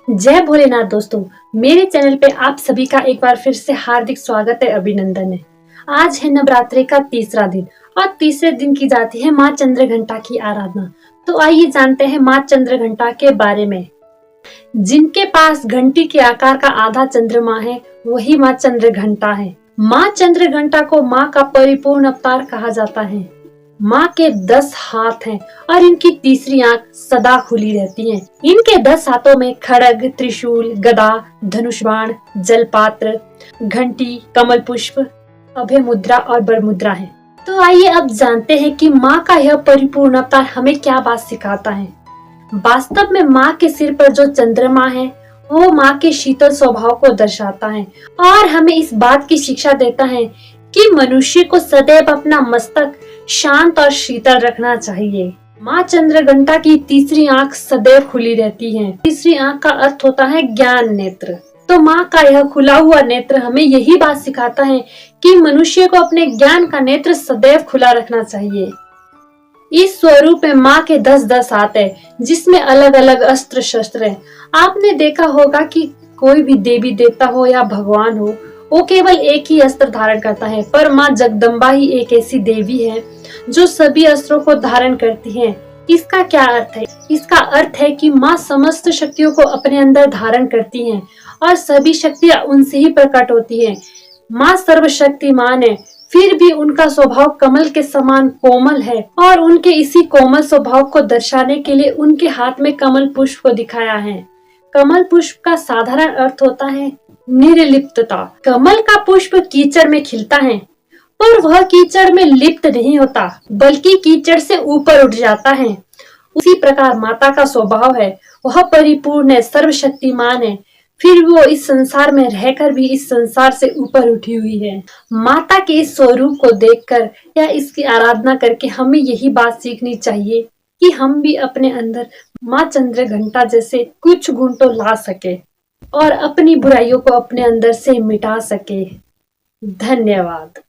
जय भोलेनाथ दोस्तों, मेरे चैनल पे आप सभी का एक बार फिर से हार्दिक स्वागत है, अभिनंदन है। आज है नवरात्रि का तीसरा दिन और तीसरे दिन की जाती है माँ चंद्रघंटा की आराधना। तो आइए जानते हैं माँ चंद्रघंटा के बारे में। जिनके पास घंटी के आकार का आधा चंद्रमा है, वही माँ चंद्रघंटा है। माँ चंद्रघंटा को माँ का परिपूर्ण अवतार कहा जाता है। माँ के 10 हाथ हैं और इनकी तीसरी आंख सदा खुली रहती है। इनके 10 हाथों में खड्ग, त्रिशूल, गदा, धनुष बाण, जलपात्र, घंटी, कमल पुष्प, अभय मुद्रा और बर मुद्रा है। तो आइए अब जानते हैं कि माँ का यह परिपूर्ण अवतार हमें क्या बात सिखाता है। वास्तव में माँ के सिर पर जो चंद्रमा है, वो माँ के शीतल स्वभाव को दर्शाता है और हमें इस बात की शिक्षा देता है कि मनुष्य को सदैव अपना मस्तक शांत और शीतल रखना चाहिए। माँ चंद्रघंटा की तीसरी आंख सदैव खुली रहती है। तीसरी आंख का अर्थ होता है ज्ञान नेत्र। तो माँ का यह खुला हुआ नेत्र हमें यही बात सिखाता है कि मनुष्य को अपने ज्ञान का नेत्र सदैव खुला रखना चाहिए। इस स्वरूप में माँ के 10-10 हाथ है, जिसमें अलग अलग अस्त्र शस्त्र है। आपने देखा होगा कि कोई भी देवी देवता हो या भगवान हो, वो केवल एक ही अस्त्र धारण करता है, पर माँ जगदम्बा ही एक ऐसी देवी है जो सभी अस्त्रों को धारण करती है। इसका क्या अर्थ है? इसका अर्थ है कि माँ समस्त शक्तियों को अपने अंदर धारण करती हैं और सभी शक्तियाँ उनसे ही प्रकट होती हैं। माँ सर्वशक्तिमान है, फिर भी उनका स्वभाव कमल के समान कोमल है और उनके इसी कोमल स्वभाव को दर्शाने के लिए उनके हाथ में कमल पुष्प को दिखाया है। कमल पुष्प का साधारण अर्थ होता है निर्लिप्तता। कमल का पुष्प कीचड़ में खिलता है, पर वह कीचड़ में लिप्त नहीं होता, बल्कि कीचड़ से ऊपर उठ जाता है। उसी प्रकार माता का स्वभाव है, वह परिपूर्ण है, सर्वशक्तिमान है, फिर वो इस संसार में रहकर भी इस संसार से ऊपर उठी हुई है। माता के इस स्वरूप को देखकर या इसकी आराधना करके हमें यही बात सीखनी चाहिए कि हम भी अपने अंदर माँ चंद्रघंटा जैसे कुछ गुण तो ला सके और अपनी बुराइयों को अपने अंदर से मिटा सके। धन्यवाद।